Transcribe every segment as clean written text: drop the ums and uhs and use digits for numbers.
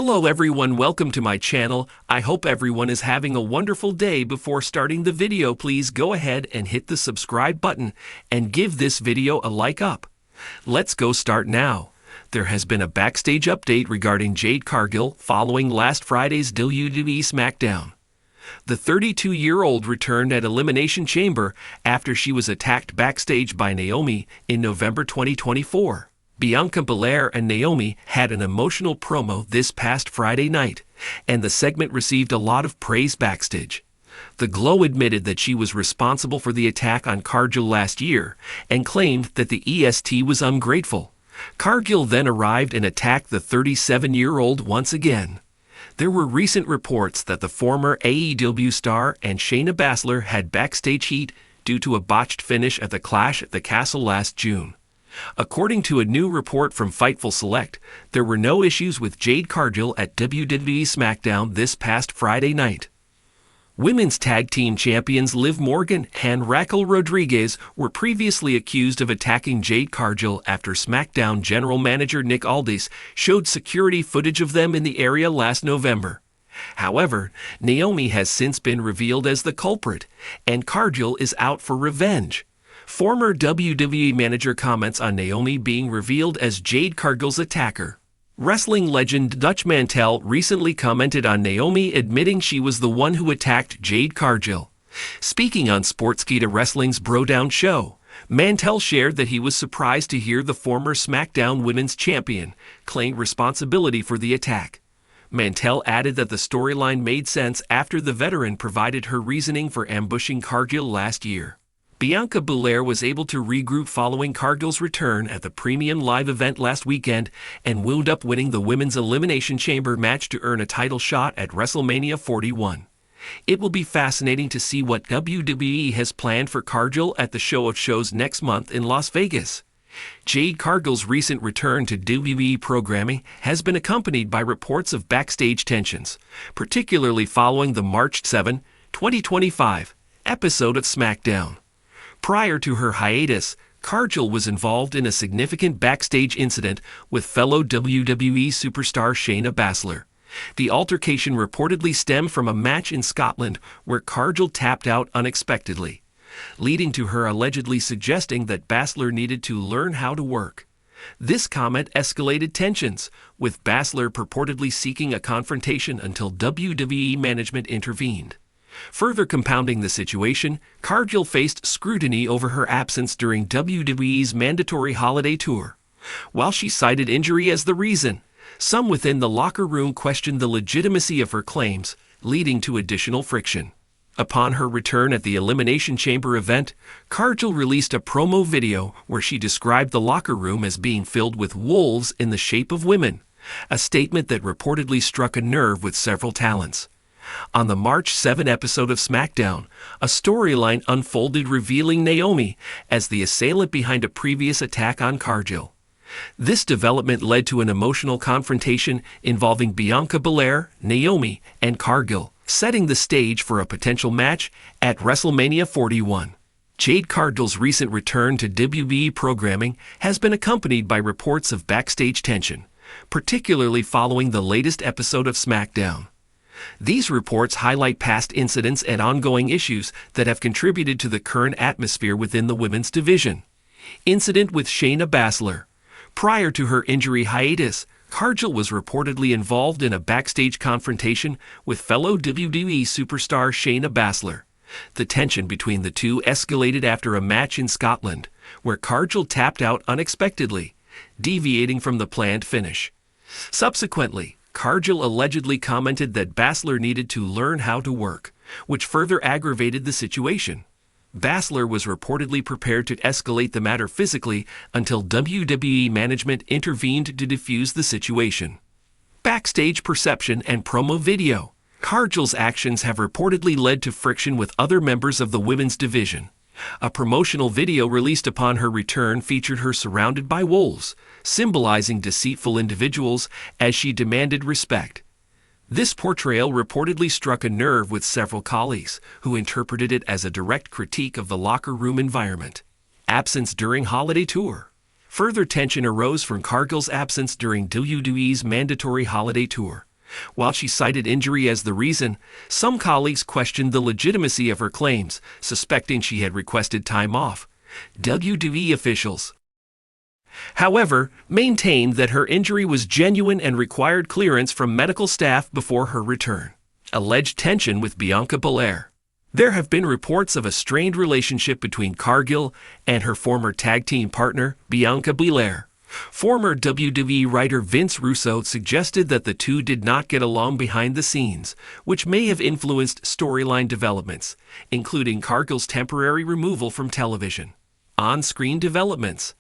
Hello everyone, welcome to my channel. I hope everyone is having a wonderful day. Before starting the video, please go ahead and hit the subscribe button and give this video a like up. Let's go start now. There has been a backstage update regarding Jade Cargill following last Friday's WWE SmackDown. The 32-year-old returned at Elimination Chamber after she was attacked backstage by Naomi in November 2024. Bianca Belair and Naomi had an emotional promo this past Friday night, and the segment received a lot of praise backstage. The Glow admitted that she was responsible for the attack on Cargill last year and claimed that the EST was ungrateful. Cargill then arrived and attacked the 37-year-old once again. There were recent reports that the former AEW star and Shayna Baszler had backstage heat due to a botched finish at the Clash at the Castle last June. According to a new report from Fightful Select, there were no issues with Jade Cargill at WWE SmackDown this past Friday night. Women's Tag Team Champions Liv Morgan and Raquel Rodriguez were previously accused of attacking Jade Cargill after SmackDown General Manager Nick Aldis showed security footage of them in the area last November. However, Naomi has since been revealed as the culprit, and Cargill is out for revenge. Former WWE manager comments on Naomi being revealed as Jade Cargill's attacker. Wrestling legend Dutch Mantel recently commented on Naomi admitting she was the one who attacked Jade Cargill. Speaking on Sportskeeda Wrestling's Brodown show, Mantel shared that he was surprised to hear the former SmackDown Women's Champion claim responsibility for the attack. Mantel added that the storyline made sense after the veteran provided her reasoning for ambushing Cargill last year. Bianca Belair was able to regroup following Cargill's return at the Premium Live event last weekend and wound up winning the Women's Elimination Chamber match to earn a title shot at WrestleMania 41. It will be fascinating to see what WWE has planned for Cargill at the Show of Shows next month in Las Vegas. Jade Cargill's recent return to WWE programming has been accompanied by reports of backstage tensions, particularly following the March 7, 2025 episode of SmackDown. Prior to her hiatus, Cargill was involved in a significant backstage incident with fellow WWE superstar Shayna Baszler. The altercation reportedly stemmed from a match in Scotland where Cargill tapped out unexpectedly, leading to her allegedly suggesting that Baszler needed to learn how to work. This comment escalated tensions, with Baszler purportedly seeking a confrontation until WWE management intervened. Further compounding the situation, Cargill faced scrutiny over her absence during WWE's mandatory holiday tour. While she cited injury as the reason, some within the locker room questioned the legitimacy of her claims, leading to additional friction. Upon her return at the Elimination Chamber event, Cargill released a promo video where she described the locker room as being filled with wolves in the shape of women, a statement that reportedly struck a nerve with several talents. On the March 7 episode of SmackDown, a storyline unfolded revealing Naomi as the assailant behind a previous attack on Cargill. This development led to an emotional confrontation involving Bianca Belair, Naomi, and Cargill, setting the stage for a potential match at WrestleMania 41. Jade Cargill's recent return to WWE programming has been accompanied by reports of backstage tension, particularly following the latest episode of SmackDown. These reports highlight past incidents and ongoing issues that have contributed to the current atmosphere within the women's division. Incident with Shayna Baszler. Prior to her injury hiatus, Cargill was reportedly involved in a backstage confrontation with fellow WWE superstar Shayna Baszler. The tension between the two escalated after a match in Scotland, where Cargill tapped out unexpectedly, deviating from the planned finish. Subsequently, Cargill allegedly commented that Baszler needed to learn how to work, which further aggravated the situation. Baszler was reportedly prepared to escalate the matter physically until WWE management intervened to defuse the situation. Backstage perception and promo video. Cargill's actions have reportedly led to friction with other members of the women's division. A promotional video released upon her return featured her surrounded by wolves, symbolizing deceitful individuals, as she demanded respect. This portrayal reportedly struck a nerve with several colleagues, who interpreted it as a direct critique of the locker room environment. Absence during holiday tour. Further tension arose from Cargill's absence during WWE's mandatory holiday tour. While she cited injury as the reason, some colleagues questioned the legitimacy of her claims, suspecting she had requested time off. WWE officials, however, maintained that her injury was genuine and required clearance from medical staff before her return. Alleged tension with Bianca Belair. There have been reports of a strained relationship between Cargill and her former tag team partner, Bianca Belair. Former WWE writer Vince Russo suggested that the two did not get along behind the scenes, which may have influenced storyline developments, including Cargill's temporary removal from television. On-screen developments.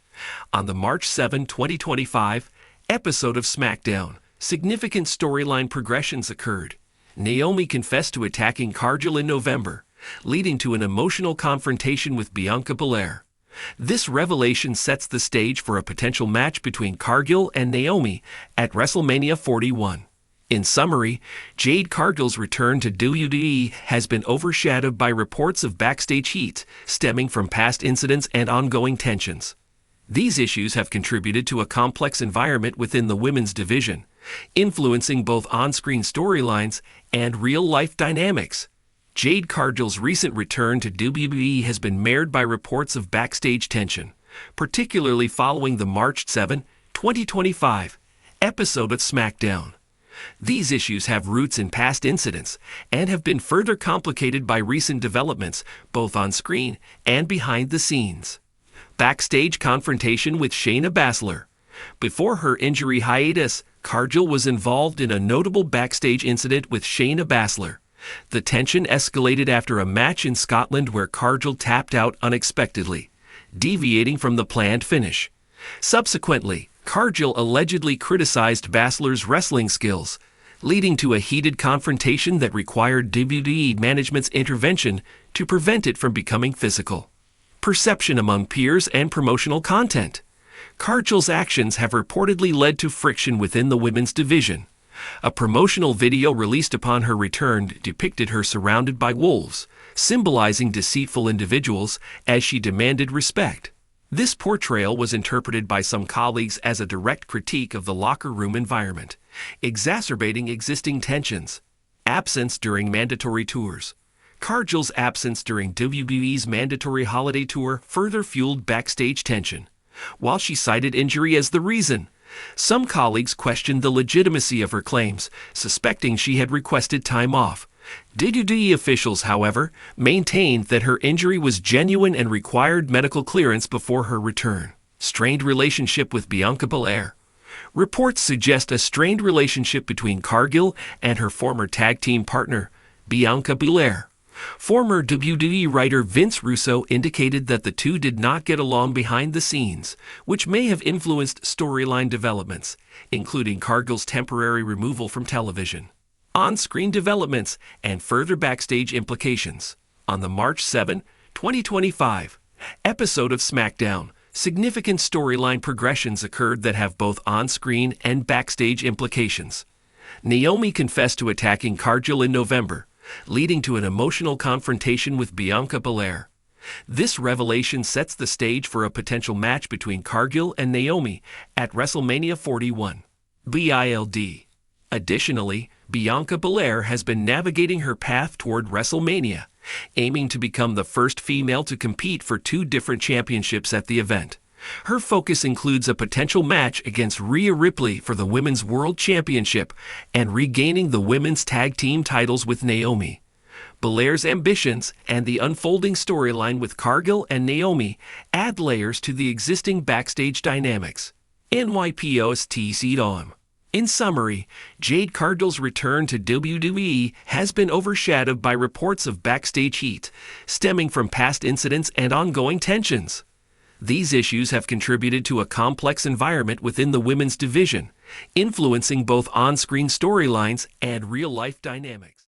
On the March 7, 2025, episode of SmackDown, significant storyline progressions occurred. Naomi confessed to attacking Cargill in November, leading to an emotional confrontation with Bianca Belair. This revelation sets the stage for a potential match between Cargill and Naomi at WrestleMania 41. In summary, Jade Cargill's return to WWE has been overshadowed by reports of backstage heat stemming from past incidents and ongoing tensions. These issues have contributed to a complex environment within the women's division, influencing both on-screen storylines and real-life dynamics. Jade Cargill's recent return to WWE has been marred by reports of backstage tension, particularly following the March 7, 2025, episode of SmackDown. These issues have roots in past incidents and have been further complicated by recent developments, both on screen and behind the scenes. Backstage confrontation with Shayna Baszler. Before her injury hiatus, Cargill was involved in a notable backstage incident with Shayna Baszler. The tension escalated after a match in Scotland where Cargill tapped out unexpectedly, deviating from the planned finish. Subsequently, Cargill allegedly criticized Baszler's wrestling skills, leading to a heated confrontation that required WWE management's intervention to prevent it from becoming physical. Perception among peers and promotional content. Cargill's actions have reportedly led to friction within the women's division. A promotional video released upon her return depicted her surrounded by wolves, symbolizing deceitful individuals, as she demanded respect. This portrayal was interpreted by some colleagues as a direct critique of the locker room environment, exacerbating existing tensions. Absence during mandatory tours. Cargill's absence during WWE's mandatory holiday tour further fueled backstage tension. While she cited injury as the reason, some colleagues questioned the legitimacy of her claims, suspecting she had requested time off. WWE officials, however, maintained that her injury was genuine and required medical clearance before her return. Strained relationship with Bianca Belair. Reports suggest a strained relationship between Cargill and her former tag team partner, Bianca Belair. Former WWE writer Vince Russo indicated that the two did not get along behind the scenes, which may have influenced storyline developments, including Cargill's temporary removal from television. On-screen developments and further backstage implications. On the March 7, 2025, episode of SmackDown, significant storyline progressions occurred that have both on-screen and backstage implications. Naomi confessed to attacking Cargill in November, leading to an emotional confrontation with Bianca Belair. This revelation sets the stage for a potential match between Cargill and Naomi at WrestleMania 41. BILD. Additionally, Bianca Belair has been navigating her path toward WrestleMania, aiming to become the first female to compete for two different championships at the event. Her focus includes a potential match against Rhea Ripley for the Women's World Championship and regaining the women's tag team titles with Naomi. Belair's ambitions and the unfolding storyline with Cargill and Naomi add layers to the existing backstage dynamics. NYPOSTCDOM. In summary, Jade Cargill's return to WWE has been overshadowed by reports of backstage heat, stemming from past incidents and ongoing tensions. These issues have contributed to a complex environment within the women's division, influencing both on-screen storylines and real-life dynamics.